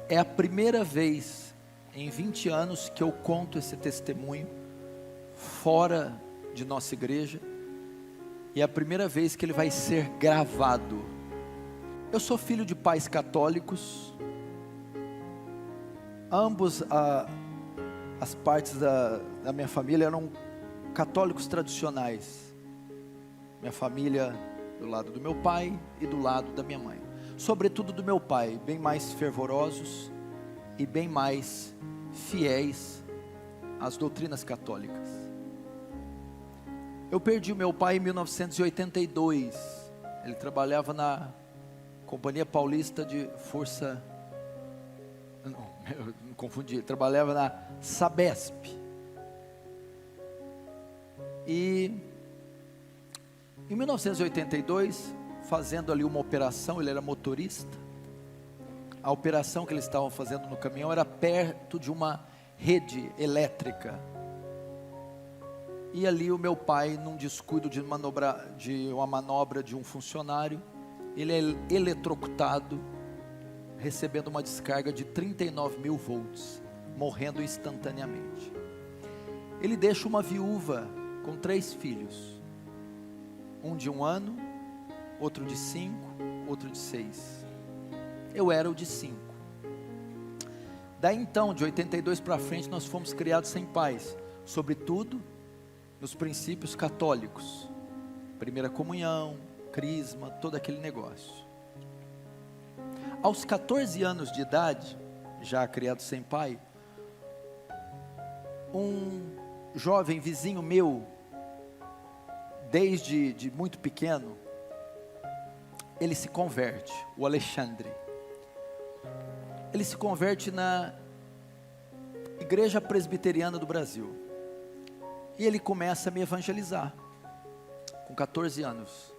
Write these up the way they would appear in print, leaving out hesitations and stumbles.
É a primeira vez em 20 anos que eu conto esse testemunho fora de nossa igreja, e é a primeira vez que ele vai ser gravado. Eu sou filho de pais católicos, ambos as partes da minha família eram católicos tradicionais. Minha família do lado do meu pai e do lado da minha mãe, sobretudo do meu pai, bem mais fervorosos e bem mais fiéis às doutrinas católicas. Eu perdi o meu pai em 1982, ele trabalhava na Companhia Paulista de Força, não, eu me confundi, ele trabalhava na Sabesp, e em 1982, fazendo ali uma operação, ele era motorista, a operação que eles estavam fazendo no caminhão era perto de uma rede elétrica, e ali o meu pai, num descuido de uma manobra de um funcionário, ele é eletrocutado, recebendo uma descarga de 39 mil volts, morrendo instantaneamente. Ele deixa uma viúva com 3 filhos, um de 1 ano, outro de 5, outro de 6. Eu era o de 5. Daí então, de 82 para frente, nós fomos criados sem pais, sobretudo nos princípios católicos, primeira comunhão, crisma, todo aquele negócio. Aos 14 anos de idade, já criado sem pai, um jovem vizinho meu, desde muito pequeno, ele se converte, o Alexandre. Ele se converte na Igreja Presbiteriana do Brasil. E ele começa a me evangelizar, com 14 anos.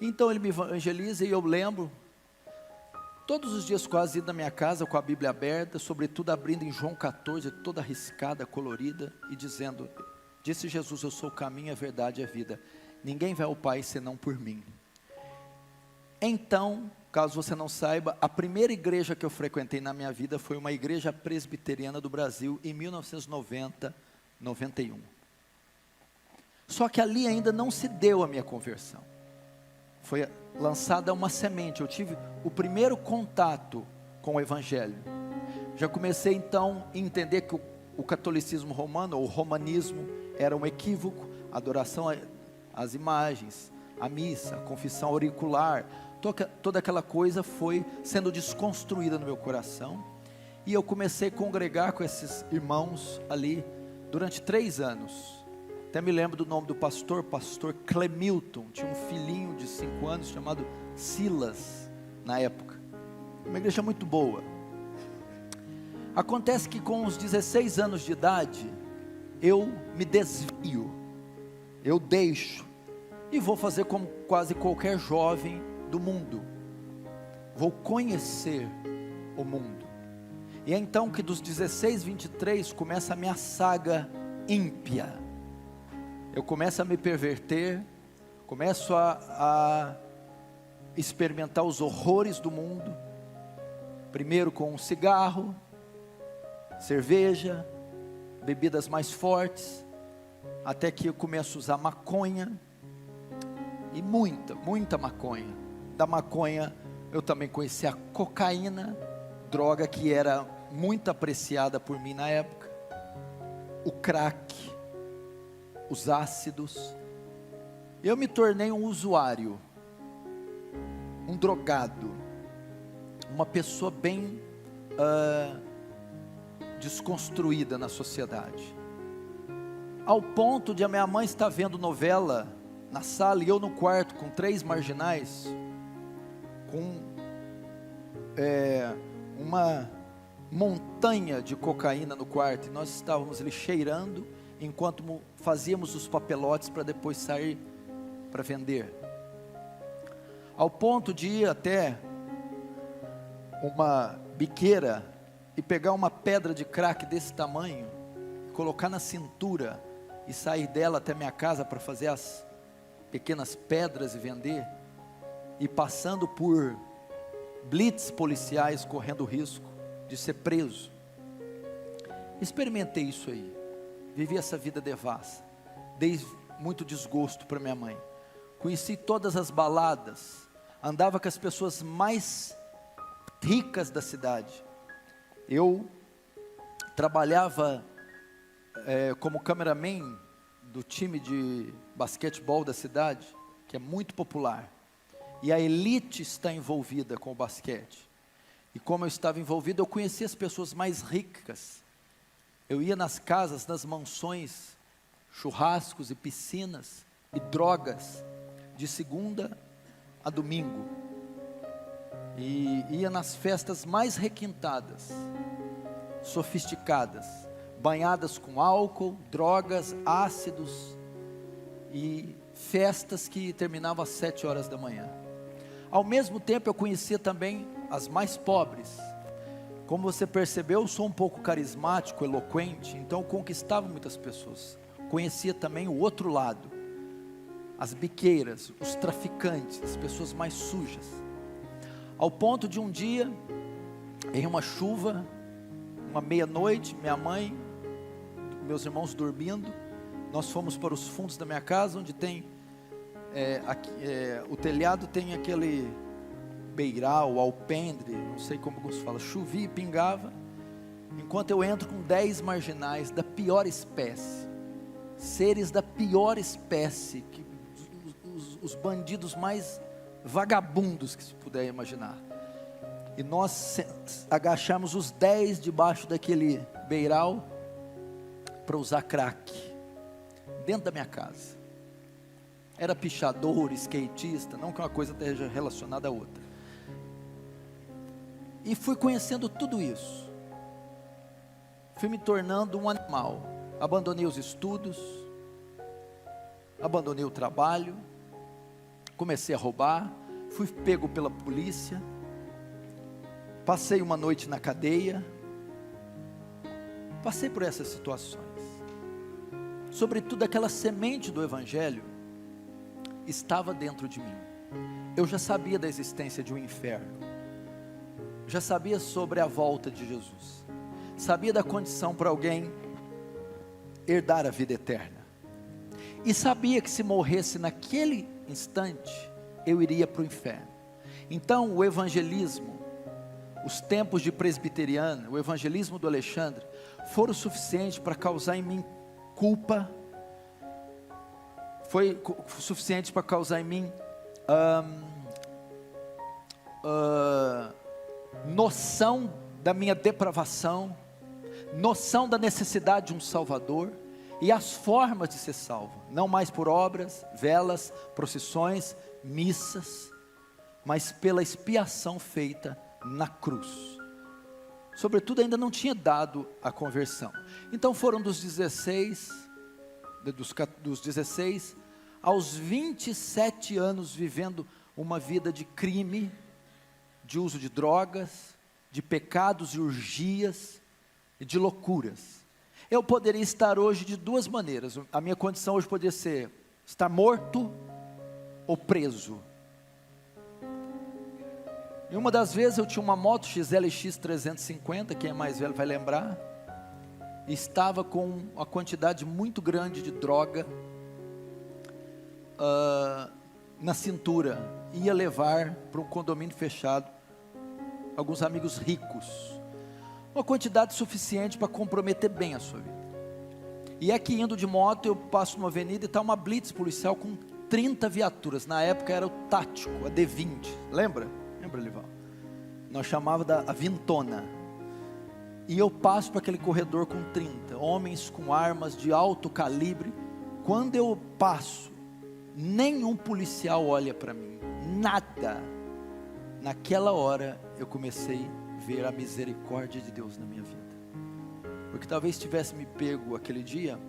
Então ele me evangeliza e eu lembro, todos os dias quase indo na minha casa com a Bíblia aberta, sobretudo abrindo em João 14, toda riscada, colorida, e dizendo: disse Jesus, eu sou o caminho, a verdade e a vida. Ninguém vai ao Pai senão por mim. Então, caso você não saiba, a primeira igreja que eu frequentei na minha vida foi uma igreja presbiteriana do Brasil, em 1990, 91. Só que ali ainda não se deu a minha conversão. Foi lançada uma semente. Eu tive o primeiro contato com o Evangelho. Já comecei então a entender que o catolicismo romano, ou o romanismo, era um equívoco, a adoração às imagens, a missa, a confissão auricular, toda aquela coisa foi sendo desconstruída no meu coração. E eu comecei a congregar com esses irmãos ali durante 3 anos. Até me lembro do nome do pastor Clemilton. Tinha um filhinho de 5 anos chamado Silas, na época. Uma igreja muito boa. Acontece que com os 16 anos de idade, eu me desvio, eu deixo, e vou fazer como quase qualquer jovem do mundo. Vou conhecer o mundo. E é então que dos 16, 23, começa a minha saga ímpia. Eu começo a me perverter, começo a experimentar os horrores do mundo, primeiro com um cigarro, cerveja, bebidas mais fortes, até que eu começo a usar maconha, e muita maconha. Da maconha eu também conheci a cocaína, droga que era muito apreciada por mim na época, o crack, os ácidos. Eu me tornei um usuário, um drogado, uma pessoa bem desconstruída na sociedade, ao ponto de a minha mãe estar vendo novela na sala e eu no quarto com 3 marginais, com uma montanha de cocaína no quarto, e nós estávamos ali cheirando, enquanto fazíamos os papelotes para depois sair para vender, ao ponto de ir até uma biqueira e pegar uma pedra de crack desse tamanho, colocar na cintura e sair dela até minha casa para fazer as pequenas pedras e vender, e passando por blitz policiais correndo risco de ser preso. Experimentei isso aí, vivi essa vida devassa, dei muito desgosto para minha mãe, conheci todas as baladas, andava com as pessoas mais ricas da cidade. Eu trabalhava como cameraman do time de basquetebol da cidade, que é muito popular, e a elite está envolvida com o basquete. E como eu estava envolvido, eu conhecia as pessoas mais ricas. Eu ia nas casas, nas mansões, churrascos e piscinas e drogas, de segunda a domingo. E ia nas festas mais requintadas, sofisticadas, banhadas com álcool, drogas, ácidos, e festas que terminavam às 7 horas da manhã. Ao mesmo tempo eu conhecia também as mais pobres. Como você percebeu, eu sou um pouco carismático, eloquente, então eu conquistava muitas pessoas. Conhecia também o outro lado, as biqueiras, os traficantes, as pessoas mais sujas. Ao ponto de um dia, em uma chuva, uma meia-noite, minha mãe, meus irmãos dormindo, nós fomos para os fundos da minha casa, onde tem, o telhado tem aquele beiral, alpendre, não sei como se fala, chovia e pingava, enquanto eu entro com 10 marginais da pior espécie, seres da pior espécie, os bandidos mais vagabundos que se puder imaginar, e nós agachamos os 10 debaixo daquele beiral, para usar crack, dentro da minha casa. Era pichador, skatista, não que uma coisa esteja relacionada à outra. E fui conhecendo tudo isso, fui me tornando um animal. Abandonei os estudos, abandonei o trabalho, comecei a roubar, fui pego pela polícia, passei uma noite na cadeia, passei por essas situações. Sobretudo aquela semente do Evangelho estava dentro de mim. Eu já sabia da existência de um inferno, já sabia sobre a volta de Jesus, sabia da condição para alguém herdar a vida eterna, e sabia que se morresse naquele instante, eu iria para o inferno. Então o evangelismo, os tempos de presbiteriana, o evangelismo do Alexandre, foram suficientes para causar em mim culpa, foi suficiente para causar em mim noção da minha depravação, noção da necessidade de um Salvador, e as formas de ser salvo, não mais por obras, velas, procissões, missas, mas pela expiação feita na cruz. Sobretudo ainda não tinha dado a conversão. Então foram dos 16 aos 27 anos vivendo uma vida de crime, de uso de drogas, de pecados e urgias, e de loucuras. Eu poderia estar hoje de duas maneiras. A minha condição hoje poderia ser estar morto ou preso. E uma das vezes eu tinha uma moto XLX 350, quem é mais velho vai lembrar, e estava com uma quantidade muito grande de droga na cintura, ia levar para um condomínio fechado alguns amigos ricos, uma quantidade suficiente para comprometer bem a sua vida. E é que indo de moto eu passo numa avenida e está uma blitz policial com 30 viaturas, na época era o tático, a D20, lembra, Lival? Nós chamávamos a Vintona, e eu passo para aquele corredor com 30, homens com armas de alto calibre. Quando eu passo, nenhum policial olha para mim, nada. Naquela hora eu comecei a ver a misericórdia de Deus na minha vida, porque talvez tivesse me pego aquele dia,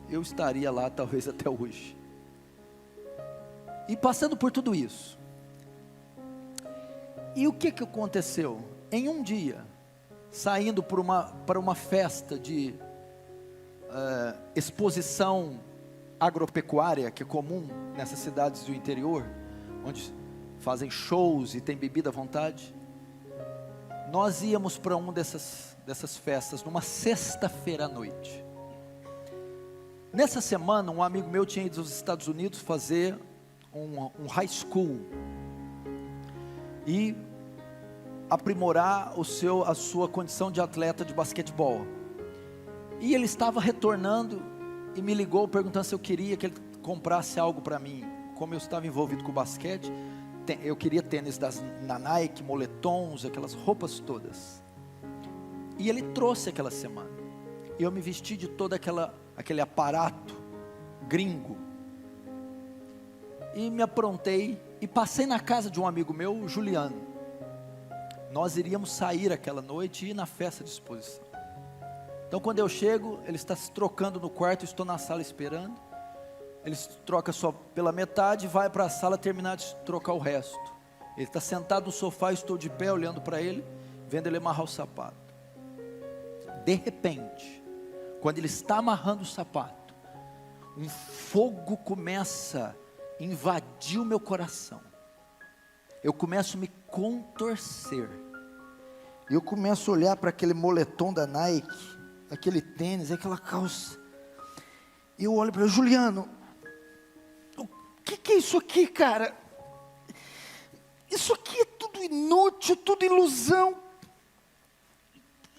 eu estaria lá talvez até hoje. E passando por tudo isso, e o que aconteceu? Em um dia, saindo para uma festa de exposição agropecuária, que é comum nessas cidades do interior, onde fazem shows e tem bebida à vontade. Nós íamos para uma dessas festas, numa sexta-feira à noite. Nessa semana, um amigo meu tinha ido aos Estados Unidos fazer um high school e aprimorar a sua condição de atleta de basquetebol. E ele estava retornando e me ligou perguntando se eu queria que ele comprasse algo para mim. Como eu estava envolvido com o basquete, eu queria tênis da Nike, moletons, aquelas roupas todas. E ele trouxe aquela semana. E eu me vesti de todo aquele aparato gringo. E me aprontei e passei na casa de um amigo meu, o Juliano. Nós iríamos sair aquela noite e ir na festa de exposição. Então quando eu chego, ele está se trocando no quarto, eu estou na sala esperando. Ele se troca só pela metade, vai para a sala terminar de trocar o resto. Ele está sentado no sofá, eu estou de pé olhando para ele, vendo ele amarrar o sapato. De repente, quando ele está amarrando o sapato, um fogo começa a invadir o meu coração. Eu começo a me contorcer. Eu começo a olhar para aquele moletom da Nike, aquele tênis, aquela calça. E eu olho para ele: Juliano, o que é isso aqui, cara? Isso aqui é tudo inútil, tudo ilusão.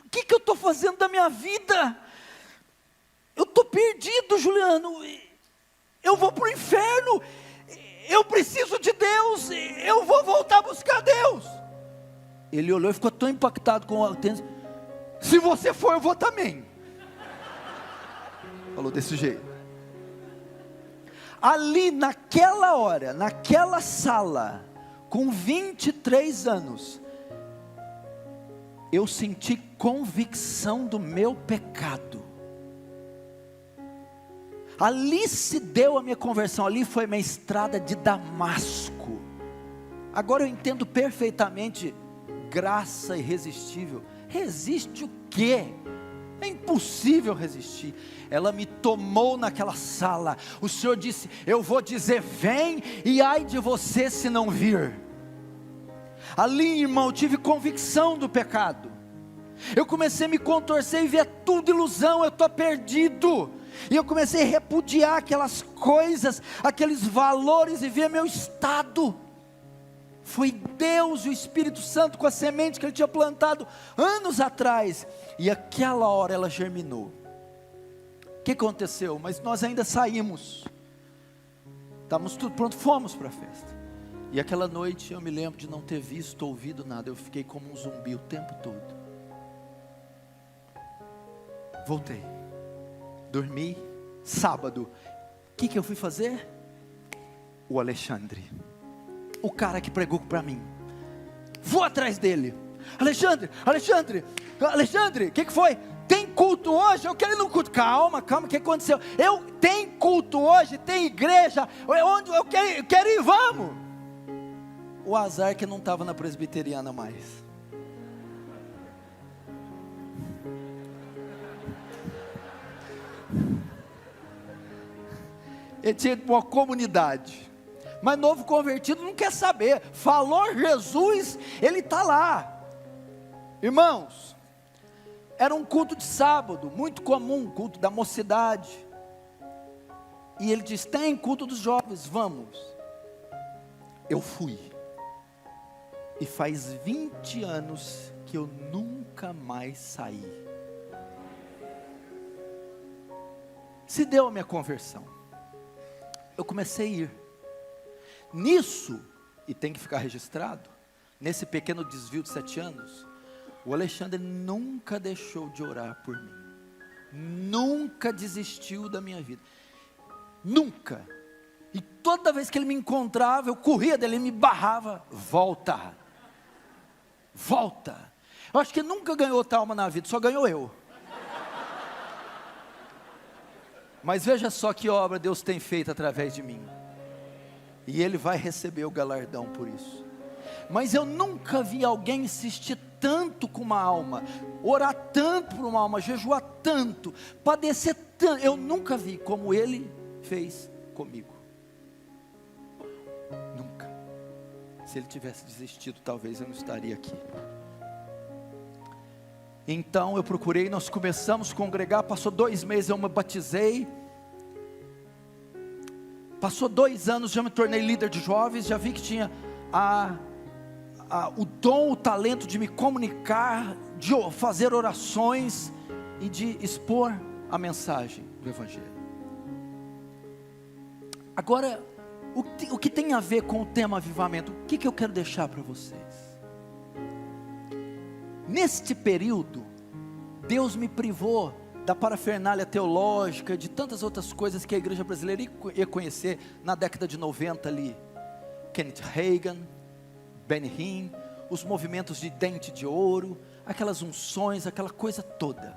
O que eu estou fazendo da minha vida? Eu estou perdido, Juliano. Eu vou para o inferno. Eu preciso de Deus. Eu vou voltar a buscar Deus. Ele olhou e ficou tão impactado com o tênis. Se você for, eu vou também. Falou desse jeito. Ali naquela hora, naquela sala, com 23 anos, eu senti convicção do meu pecado. Ali se deu a minha conversão, ali foi minha estrada de Damasco. Agora eu entendo perfeitamente graça irresistível. Resiste o quê? É impossível resistir. Ela me tomou naquela sala. O Senhor disse: eu vou dizer vem, e ai de você se não vir. Ali, irmão, eu tive convicção do pecado. Eu comecei a me contorcer e ver tudo ilusão. Eu estou perdido. E eu comecei a repudiar aquelas coisas, aqueles valores, e ver meu estado. Foi Deus e o Espírito Santo com a semente que Ele tinha plantado anos atrás. E aquela hora ela germinou. O que aconteceu? Mas nós ainda saímos. Estávamos tudo pronto, fomos para a festa. E aquela noite eu me lembro de não ter visto, ouvido nada. Eu fiquei como um zumbi o tempo todo. Voltei. Dormi. Sábado. O que eu fui fazer? O Alexandre. O cara que pregou para mim. Vou atrás dele. Alexandre, o que foi? Tem culto hoje? Eu quero ir no culto. Calma, o que aconteceu? Tem culto hoje, tem igreja, onde eu quero ir, vamos. O azar que não estava na presbiteriana mais. Ele tinha uma comunidade. Mas novo convertido não quer saber. Falou Jesus, ele está lá. Irmãos, era um culto de sábado, muito comum, culto da mocidade. E ele diz: tem culto dos jovens, vamos. Eu fui. E faz 20 anos que eu nunca mais saí. Se deu a minha conversão. Eu comecei a ir. Nisso, e tem que ficar registrado, nesse pequeno desvio de 7 anos, o Alexandre nunca deixou de orar por mim. Nunca desistiu da minha vida. Nunca. E toda vez que ele me encontrava, eu corria dele, ele me barrava. Volta. Eu acho que nunca ganhou outra alma na vida, só ganhou eu. Mas veja só que obra Deus tem feito através de mim. E Ele vai receber o galardão por isso. Mas eu nunca vi alguém insistir tanto com uma alma, orar tanto por uma alma, jejuar tanto, padecer tanto. Eu nunca vi como Ele fez comigo. Nunca. Se ele tivesse desistido, talvez eu não estaria aqui. Então eu procurei, nós começamos a congregar, passou 2 meses, eu me batizei. Passou 2 anos, já me tornei líder de jovens, já vi que tinha o dom, o talento de me comunicar, de fazer orações e de expor a mensagem do Evangelho. Agora, o que tem a ver com o tema avivamento? O que eu quero deixar para vocês? Neste período, Deus me privou da parafernália teológica, de tantas outras coisas que a igreja brasileira ia conhecer na década de 90 ali. Kenneth Hagin, Benny Hinn, os movimentos de dente de ouro, aquelas unções, aquela coisa toda.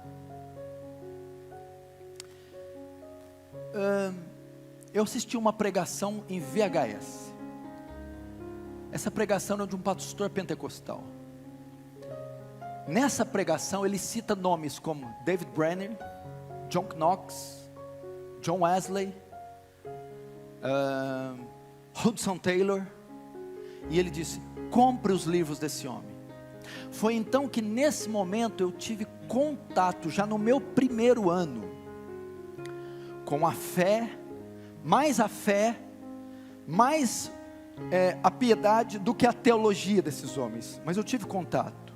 Eu assisti uma pregação em VHS. Essa pregação era de um pastor pentecostal. Nessa pregação ele cita nomes como David Brenner, John Knox, John Wesley, Hudson Taylor, e ele disse: compre os livros desse homem. Foi então que nesse momento eu tive contato, já no meu primeiro ano, com a fé, mais a piedade do que a teologia desses homens, mas eu tive contato.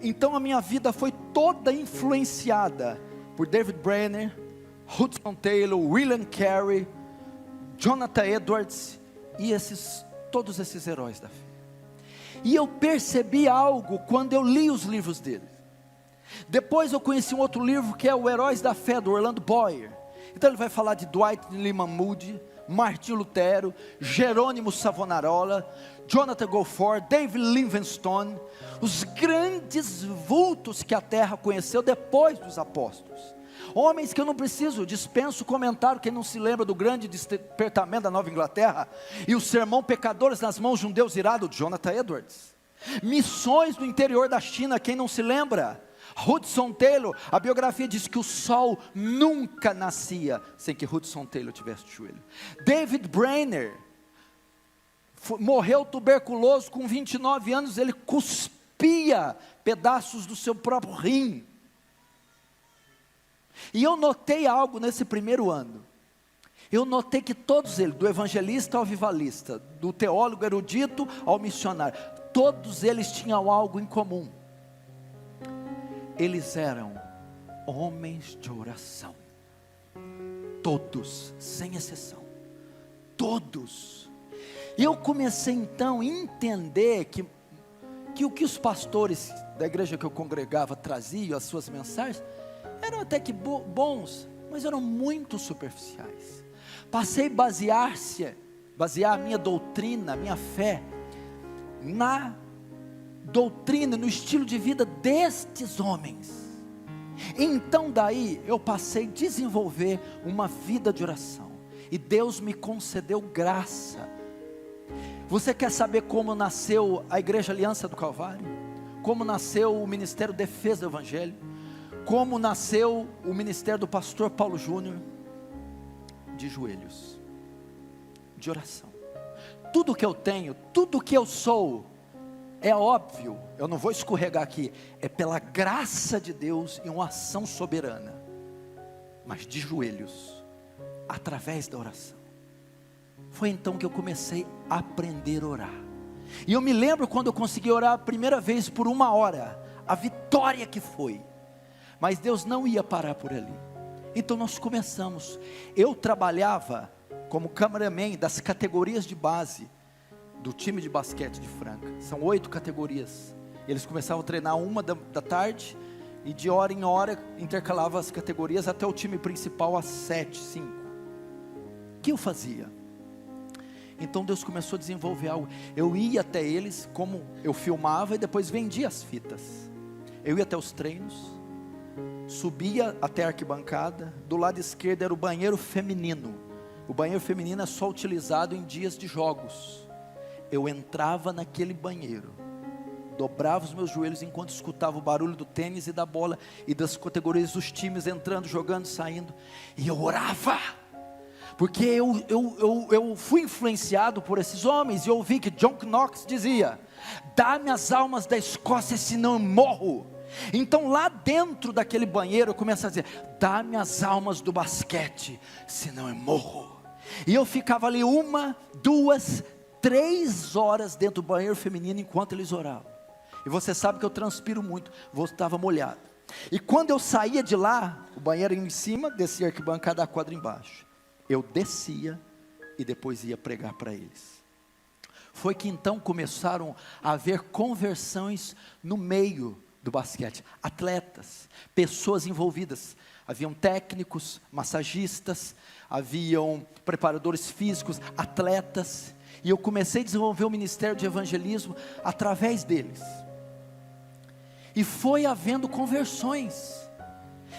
Então a minha vida foi toda influenciada por David Brenner, Hudson Taylor, William Carey, Jonathan Edwards e todos esses heróis da fé. E eu percebi algo quando eu li os livros deles. Depois eu conheci um outro livro que é o Heróis da Fé, do Orlando Boyer. Então ele vai falar de Dwight Lyman Moody, Martinho Lutero, Jerônimo Savonarola, Jonathan Goforth, David Livingstone, os grandes vultos que a terra conheceu depois dos apóstolos. Homens que eu não dispenso comentário. Quem não se lembra do grande despertamento da Nova Inglaterra e o sermão Pecadores nas mãos de um Deus irado, Jonathan Edwards. Missões do interior da China, quem não se lembra? Hudson Taylor. A biografia diz que o sol nunca nascia sem que Hudson Taylor tivesse de joelho. David Brenner morreu tuberculoso com 29 anos, ele cuspia pedaços do seu próprio rim. E eu notei algo nesse primeiro ano. Eu notei que todos eles, do evangelista ao avivalista, do teólogo erudito ao missionário, todos eles tinham algo em comum. Eles eram homens de oração. Todos, sem exceção. Todos. E eu comecei então a entender que o que os pastores da igreja que eu congregava traziam, as suas mensagens, eram até que bons, mas eram muito superficiais. Passei a basear a minha doutrina, a minha fé, na doutrina, no estilo de vida destes homens. Então daí eu passei a desenvolver uma vida de oração, e Deus me concedeu graça. Você quer saber como nasceu a Igreja Aliança do Calvário? Como nasceu o Ministério Defesa do Evangelho? Como nasceu o ministério do pastor Paulo Júnior? De joelhos, de oração. Tudo que eu tenho, tudo que eu sou, é óbvio, eu não vou escorregar aqui, é pela graça de Deus e uma ação soberana, mas de joelhos, através da oração. Foi então que eu comecei a aprender a orar. E eu me lembro quando eu consegui orar a primeira vez por 1 hora, a vitória que foi. Mas Deus não ia parar por ali. Então nós começamos. Eu trabalhava como cameraman das categorias de base do time de basquete de Franca. São 8 categorias. Eles começavam a treinar 1 da tarde, e de hora em hora intercalava as categorias até o time principal às 7, 5. O que eu fazia? Então Deus começou a desenvolver algo. Eu ia até eles, como eu filmava e depois vendia as fitas. Eu ia até os treinos, subia até a arquibancada. Do lado esquerdo era o banheiro feminino. O banheiro feminino é só utilizado em dias de jogos. Eu entrava naquele banheiro, dobrava os meus joelhos enquanto escutava o barulho do tênis e da bola e das categorias dos times entrando, jogando, saindo, e eu orava, Porque eu fui influenciado por esses homens, e eu ouvi que John Knox dizia: dá-me as almas da Escócia, senão eu morro. Então lá dentro daquele banheiro eu começo a dizer: dá-me as almas do basquete, senão eu morro. E eu ficava ali 1, 2, 3 horas dentro do banheiro feminino enquanto eles oravam. E você sabe que eu transpiro muito, estava molhado. E quando eu saía de lá, o banheiro em cima, descia a arquibancada, a quadra embaixo, eu descia e depois ia pregar para eles. Foi que então começaram a haver conversões no meio do basquete, atletas, pessoas envolvidas. Haviam técnicos, massagistas, haviam preparadores físicos, atletas, e eu comecei a desenvolver o ministério de evangelismo através deles. E foi havendo conversões,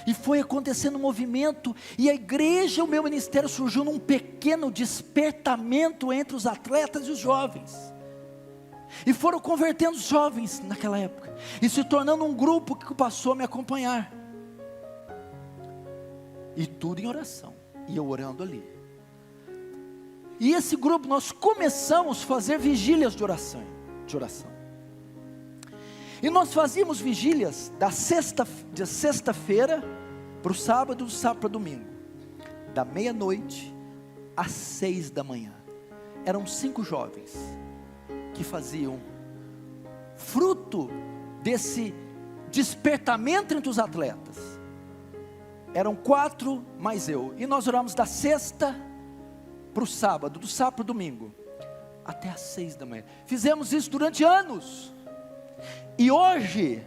e foi acontecendo um movimento, e a igreja, o meu ministério surgiu num pequeno despertamento entre os atletas e os jovens, e foram convertendo os jovens naquela época, e se tornando um grupo que passou a me acompanhar, e tudo em oração, e eu orando ali, e esse grupo nós começamos a fazer vigílias de oração, e nós fazíamos vigílias de sexta-feira para o sábado, do sábado para domingo, da meia-noite às 6 da manhã. Eram 5 jovens que faziam, fruto desse despertamento entre os atletas. Eram 4 mais eu, e nós oramos da sexta para o sábado, do sábado para o domingo, até às 6 da manhã. Fizemos isso durante anos. E hoje,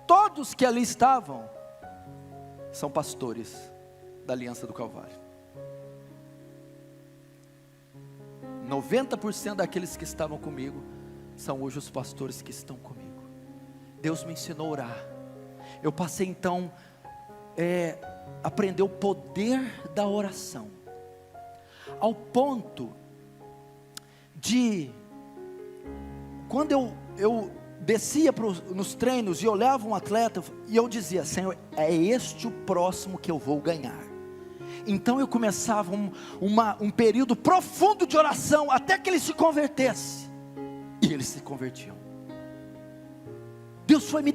todos que ali estavam, são pastores da Aliança do Calvário. 90% daqueles que estavam comigo, são hoje os pastores que estão comigo. Deus me ensinou a orar. Eu passei então, aprender o poder da oração, ao ponto de, quando eu descia nos treinos e olhava um atleta, e eu dizia: Senhor, é este o próximo que eu vou ganhar. Então eu começava um período profundo de oração, até que ele se convertesse, e eles se convertiam. Deus foi me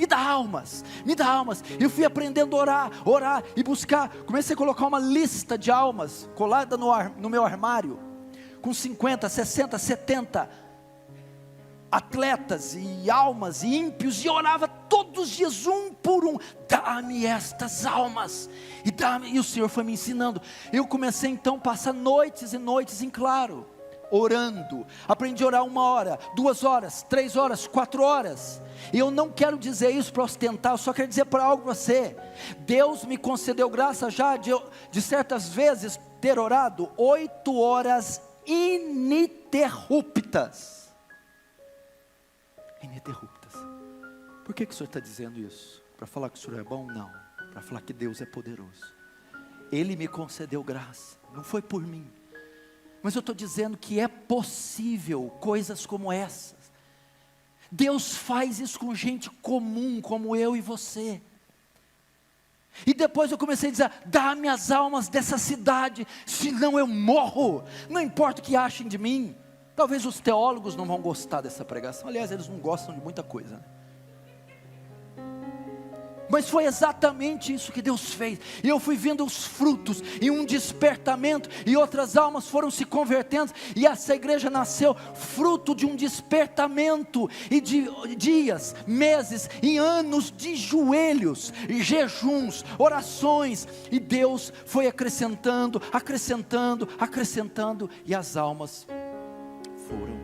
dá almas, eu fui aprendendo a orar e buscar. Comecei a colocar uma lista de almas, colada no meu armário, com 50, 60, 70 atletas e almas e ímpios, e orava todos os dias, um por um: dá-me estas almas, e o Senhor foi me ensinando. Eu comecei então a passar noites e noites em claro, orando. Aprendi a orar 1 hora, 2 horas, 3 horas, 4 horas, e eu não quero dizer isso para ostentar, eu só quero dizer para algo para você. Deus me concedeu graça já de certas vezes ter orado 8 horas ininterruptas. Por que o Senhor está dizendo isso? Para falar que o Senhor é bom? Não, para falar que Deus é poderoso. Ele me concedeu graça, não foi por mim, mas eu estou dizendo que é possível coisas como essas. Deus faz isso com gente comum como eu e você. E depois eu comecei a dizer: dá-me as almas dessa cidade, senão eu morro. Não importa o que achem de mim. Talvez os teólogos não vão gostar dessa pregação. Aliás, eles não gostam de muita coisa, né? Mas foi exatamente isso que Deus fez. E eu fui vendo os frutos, e um despertamento, e outras almas foram se convertendo, e essa igreja nasceu fruto de um despertamento, e de dias, meses e anos de joelhos, e jejuns, orações, e Deus foi acrescentando, e as almas foram